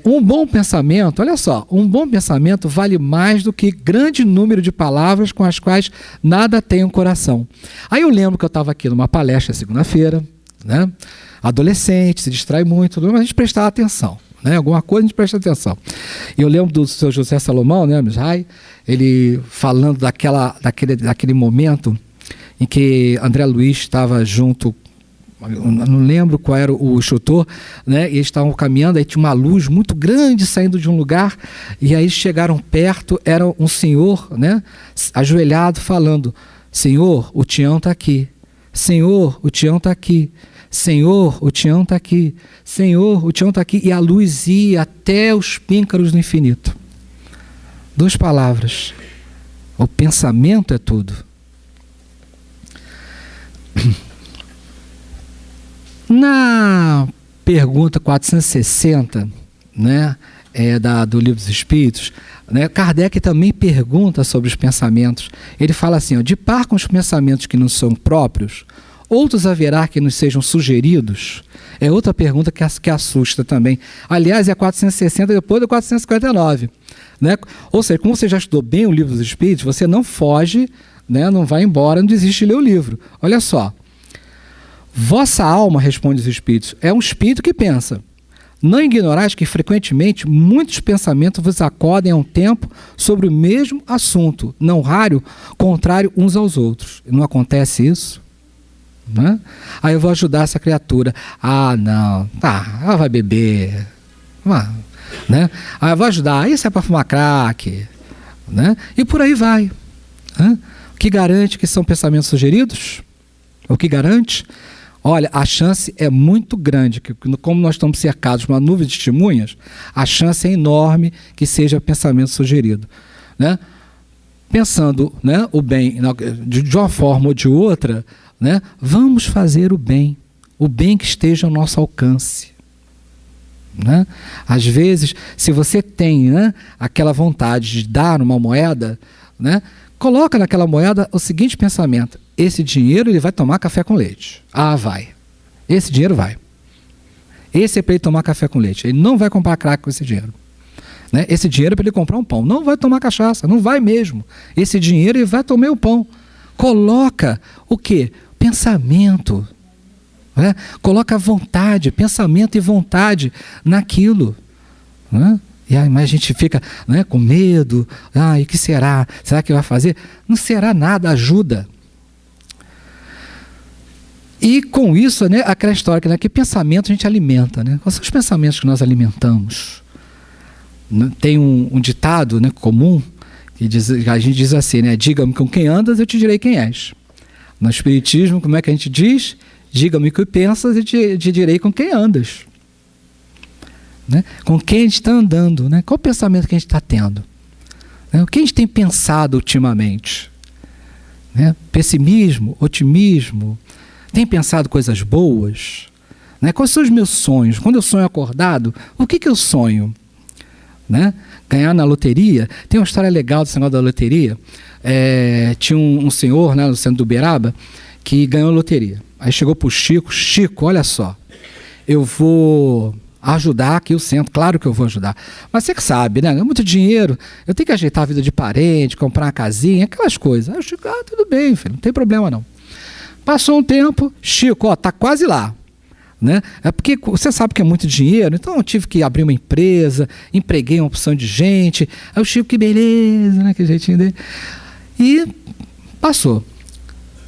Um bom pensamento, olha só, um bom pensamento vale mais do que grande número de palavras com as quais nada tem um coração. Aí eu lembro que eu estava aqui numa palestra segunda-feira, né? Adolescente, se distrai muito, mas a gente prestava atenção, né? Alguma coisa a gente presta atenção. E eu lembro do seu José Salomão, né, Mishai, ele falando daquele momento em que André Luiz estava junto, eu não lembro qual era o instrutor, né? E eles estavam caminhando, aí tinha uma luz muito grande saindo de um lugar, e aí chegaram perto, era um senhor, né, ajoelhado falando: Senhor, o Tião está aqui. Senhor, o Tião está aqui. Senhor, o Tião está aqui. Senhor, o Tião está aqui. E a luz ia até os píncaros do infinito. 2 palavras. O pensamento é tudo. Na pergunta 460, né, do Livro dos Espíritos, né, Kardec também pergunta sobre os pensamentos. Ele fala assim: de par com os pensamentos que não são próprios, outros haverá que nos sejam sugeridos? É outra pergunta que assusta também. Aliás, é a 460 depois da 459. Né? Ou seja, como você já estudou bem o Livro dos Espíritos, você não foge, né, não vai embora, não desiste de ler o livro. Olha só. Vossa alma, responde os Espíritos, é um espírito que pensa. Não ignorais que frequentemente muitos pensamentos vos acodem a um tempo sobre o mesmo assunto, não raro, contrário uns aos outros. Não acontece isso? Né? Aí eu vou ajudar essa criatura. Não, ela vai beber. Né? Aí eu vou ajudar. Isso é para fumar crack. Né? E por aí vai. Né? O que garante que são pensamentos sugeridos? O que garante? Olha, a chance é muito grande, que como nós estamos cercados de uma nuvem de testemunhas, a chance é enorme que seja pensamento sugerido. Né? Pensando, né, o bem de uma forma ou de outra, né, vamos fazer o bem que esteja ao nosso alcance. Né? Às vezes, se você tem, né, aquela vontade de dar uma moeda, né, coloca naquela moeda o seguinte pensamento: esse dinheiro ele vai tomar café com leite. Vai. Esse dinheiro vai. Esse é para ele tomar café com leite. Ele não vai comprar crack com esse dinheiro. Né? Esse dinheiro é para ele comprar um pão. Não vai tomar cachaça. Não vai mesmo. Esse dinheiro ele vai tomar o pão. Coloca o quê? Pensamento. Né? Coloca vontade, pensamento e vontade naquilo. Né? E aí, mas a gente fica, né, com medo. E o que será? Será que vai fazer? Não será nada, ajuda. E com isso, né, aquela história, né, que pensamento a gente alimenta. Né? Quais são os pensamentos que nós alimentamos? Tem um ditado, né, comum, que a gente diz assim, né, diga-me com quem andas, eu te direi quem és. No Espiritismo, como é que a gente diz? Diga-me o que pensas e te direi com quem andas. Né? Com quem a gente está andando, né? Qual o pensamento que a gente está tendo? Né? O que a gente tem pensado ultimamente? Né? Pessimismo, otimismo? Tem pensado coisas boas? Né? Quais são os meus sonhos? Quando eu sonho acordado, o que eu sonho? Né? Ganhar na loteria? Tem uma história legal desse negócio da loteria. Tinha um senhor, né, no centro do Uberaba, que ganhou a loteria. Aí chegou para o Chico: Chico, olha só, eu vou ajudar aqui o centro, claro que eu vou ajudar. Mas você que sabe, né? É muito dinheiro, eu tenho que ajeitar a vida de parente, comprar uma casinha, aquelas coisas. Aí o Chico, tudo bem, filho, não tem problema não. Passou um tempo, Chico, tá quase lá. Né? É porque você sabe que é muito dinheiro, então eu tive que abrir uma empresa, empreguei uma opção de gente. Aí o Chico, que beleza, né? Que jeitinho dele. E passou.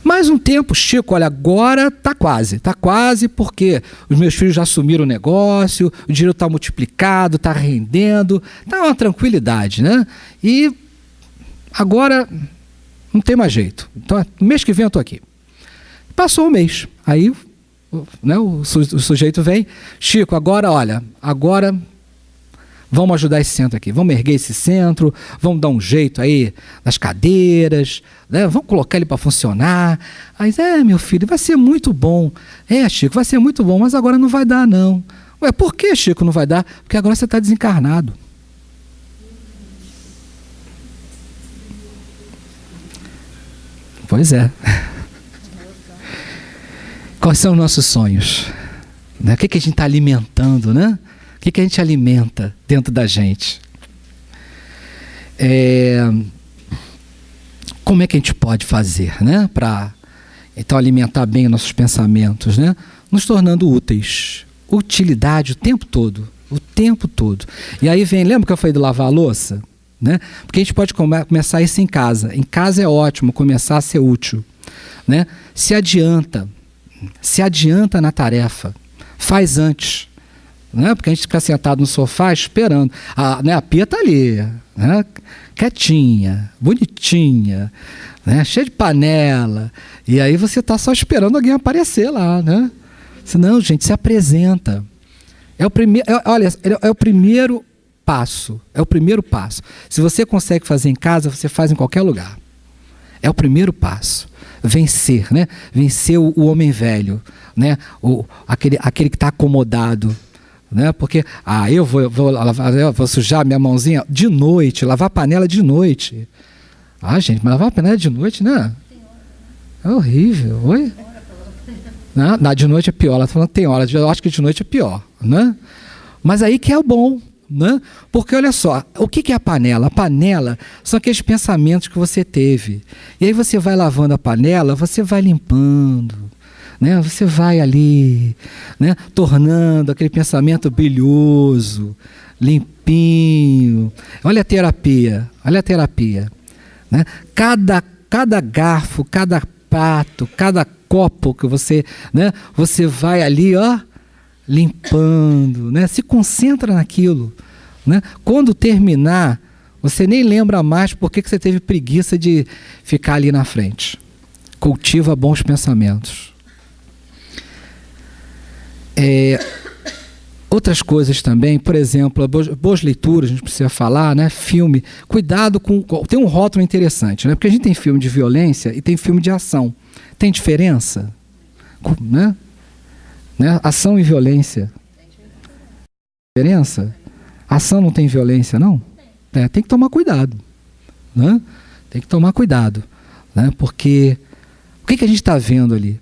Mais um tempo, Chico, olha, agora tá quase, porque os meus filhos já assumiram o negócio, o dinheiro está multiplicado, está rendendo, tá uma tranquilidade, né? E agora não tem mais jeito. Então, mês que vem eu estou aqui. Passou um mês, aí, né, o sujeito vem, Chico, agora, olha, agora vamos ajudar esse centro aqui, vamos erguer esse centro, vamos dar um jeito aí nas cadeiras, né? Vamos colocar ele para funcionar. Aí, meu filho, vai ser muito bom. Chico, vai ser muito bom, mas agora não vai dar, não. Ué, por que, Chico, não vai dar? Porque agora você está desencarnado. Pois é. Quais são os nossos sonhos? Né? O que a gente está alimentando, né? O que a gente alimenta dentro da gente? Como é que a gente pode fazer, né? Para então alimentar bem os nossos pensamentos, né? Nos tornando úteis. Utilidade o tempo todo. O tempo todo. E aí vem, lembra que eu falei de lavar a louça? Né? Porque a gente pode começar isso em casa. Em casa é ótimo começar a ser útil. Né? Se adianta na tarefa. Faz antes. Né? Porque a gente fica sentado no sofá esperando. A pia está ali, né? Quietinha, bonitinha, né? Cheia de panela. E aí você está só esperando alguém aparecer lá. Né? Não, gente, se apresenta. É o primeiro passo. É o primeiro passo. Se você consegue fazer em casa, você faz em qualquer lugar. É o primeiro passo. Vencer, né? Vencer o homem velho, né? Aquele que está acomodado. Né? Porque eu vou sujar minha mãozinha de noite, lavar panela de noite. Gente, mas lavar panela de noite, né? É horrível. Oi? Não, de noite é pior. Ela está falando que tem hora. Eu acho que de noite é pior. Né? Mas aí que é o bom. Né? Porque olha só, o que é a panela? A panela são aqueles pensamentos que você teve. E aí você vai lavando a panela, você vai limpando. Né? Você vai ali, né? Tornando aquele pensamento brilhoso, limpinho. Olha a terapia. Né? Cada garfo, cada prato, cada copo que você, né? Você vai ali, limpando, né? Se concentra naquilo. Né? Quando terminar, você nem lembra mais porque que você teve preguiça de ficar ali na frente. Cultiva bons pensamentos. Outras coisas também, por exemplo, boas leituras, a gente precisa falar, né? Filme. Cuidado com... Tem um rótulo interessante, né? Porque a gente tem filme de violência e tem filme de ação. Tem diferença? Né? Ação e violência. Diferença? Ação não tem violência, não? Tem que tomar cuidado. Né? Tem que tomar cuidado. Né? Porque o que a gente está vendo ali?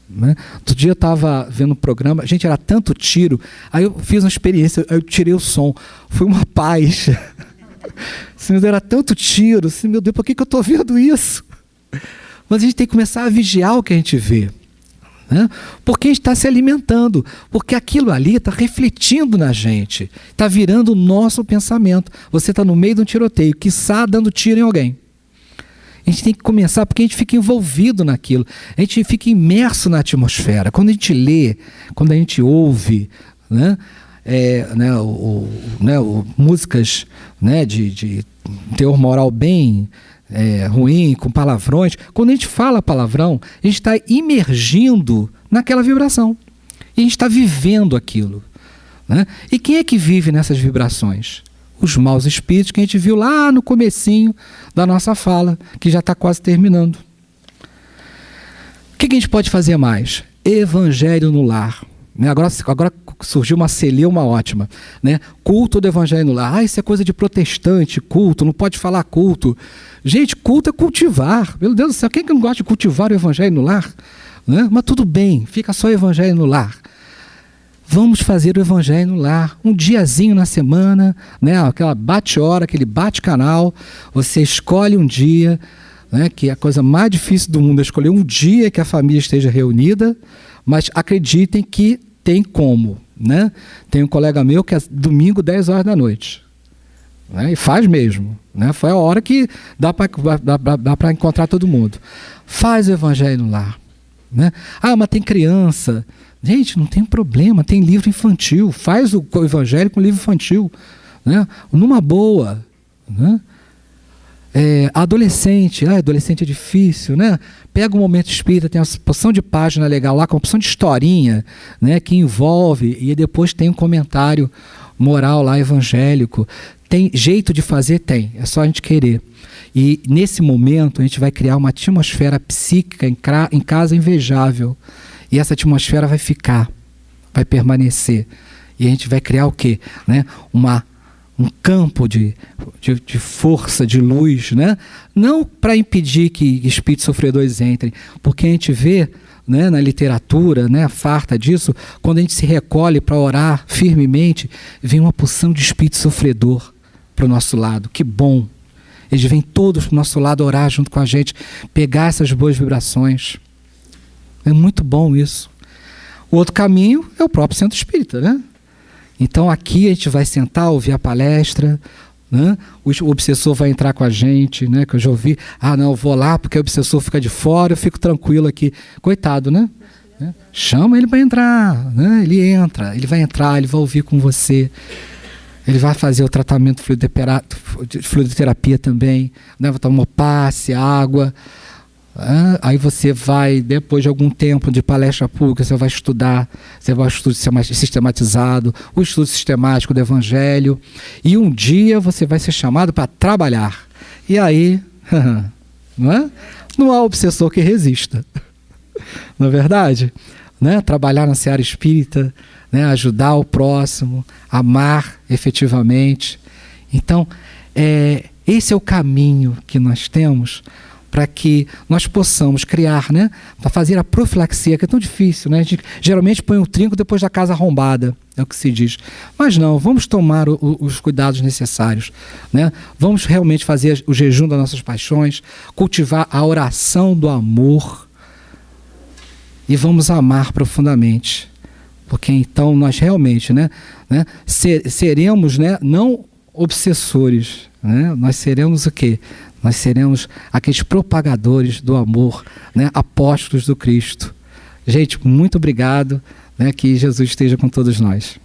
Né? Outro dia eu estava vendo um programa, gente, era tanto tiro, aí eu fiz uma experiência, eu tirei o som, foi uma paz. Era tanto tiro, meu Deus, por que eu estou vendo isso? Mas a gente tem que começar a vigiar o que a gente vê. Né? Porque a gente está se alimentando, porque aquilo ali está refletindo na gente, está virando o nosso pensamento. Você está no meio de um tiroteio, quiçá dando tiro em alguém. A gente tem que começar, porque a gente fica envolvido naquilo, a gente fica imerso na atmosfera. Quando a gente lê, quando a gente ouve, né, músicas, né, de teor moral bem ruim, com palavrões, quando a gente fala palavrão, a gente está imergindo naquela vibração. E a gente está vivendo aquilo. Né? E quem é que vive nessas vibrações? Os maus espíritos que a gente viu lá no comecinho da nossa fala, que já está quase terminando. O que a gente pode fazer mais? Evangelho no lar. Né? Agora surgiu uma celeuma ótima. Né? Culto do evangelho no lar. Isso é coisa de protestante, culto, não pode falar culto. Gente, culto é cultivar. Meu Deus do céu, quem é que não gosta de cultivar o evangelho no lar? Né? Mas tudo bem, fica só o evangelho no lar. Vamos fazer o evangelho no lar, um diazinho na semana, né? Aquela bate-hora, aquele bate-canal, você escolhe um dia, né? Que é a coisa mais difícil do mundo, é escolher um dia que a família esteja reunida, mas acreditem que tem como, né? Tem um colega meu que é domingo, 10 horas da noite, né? E faz mesmo, né? Foi a hora que dá para encontrar todo mundo. Faz o evangelho no lar, né? Ah, mas tem criança. Gente, não tem problema, tem livro infantil, faz o evangelho com livro infantil, né? Numa boa, né? Adolescente é difícil, né? Pega um momento espírita, tem uma porção de página legal lá, com uma porção de historinha, né? Que envolve, e depois tem um comentário moral lá, evangélico. Tem jeito de fazer? Tem, é só a gente querer. E nesse momento a gente vai criar uma atmosfera psíquica em casa invejável. E essa atmosfera vai ficar, vai permanecer. E a gente vai criar o quê? Né? Um campo de força, de luz, né? Não para impedir que espíritos sofredores entrem, porque a gente vê, né, na literatura, né, farta disso, quando a gente se recolhe para orar firmemente, vem uma porção de espírito sofredor para o nosso lado. Que bom! Eles vêm todos para o nosso lado orar junto com a gente, pegar essas boas vibrações. É muito bom isso. O outro caminho é o próprio centro espírita, né? Então aqui a gente vai sentar, ouvir a palestra, né? O obsessor vai entrar com a gente, né? Que eu já ouvi, não, eu vou lá porque o obsessor fica de fora, eu fico tranquilo aqui. Coitado, né? Chama ele para entrar, né? Ele entra, ele vai entrar, ele vai ouvir com você. Ele vai fazer o tratamento de fluidoterapia também, né? Vai tomar passe, água. Aí você vai, depois de algum tempo de palestra pública, você vai estudar, você vai estudo sistematizado, o estudo sistemático do Evangelho, e um dia você vai ser chamado para trabalhar. E aí, não há obsessor que resista. Não é verdade? Né? Trabalhar na seara espírita, né? Ajudar o próximo, amar efetivamente. Então, esse é o caminho que nós temos para que nós possamos criar, né? Para fazer a profilaxia, que é tão difícil, né? A gente geralmente põe o trinco depois da casa arrombada, é o que se diz. Mas não, vamos tomar os cuidados necessários, né? Vamos realmente fazer o jejum das nossas paixões, cultivar a oração do amor e vamos amar profundamente. Porque então nós realmente, né, seremos, né, não obsessores, né? Nós seremos o quê? Nós seremos aqueles propagadores do amor, né? Apóstolos do Cristo. Gente, muito obrigado, né? Que Jesus esteja com todos nós.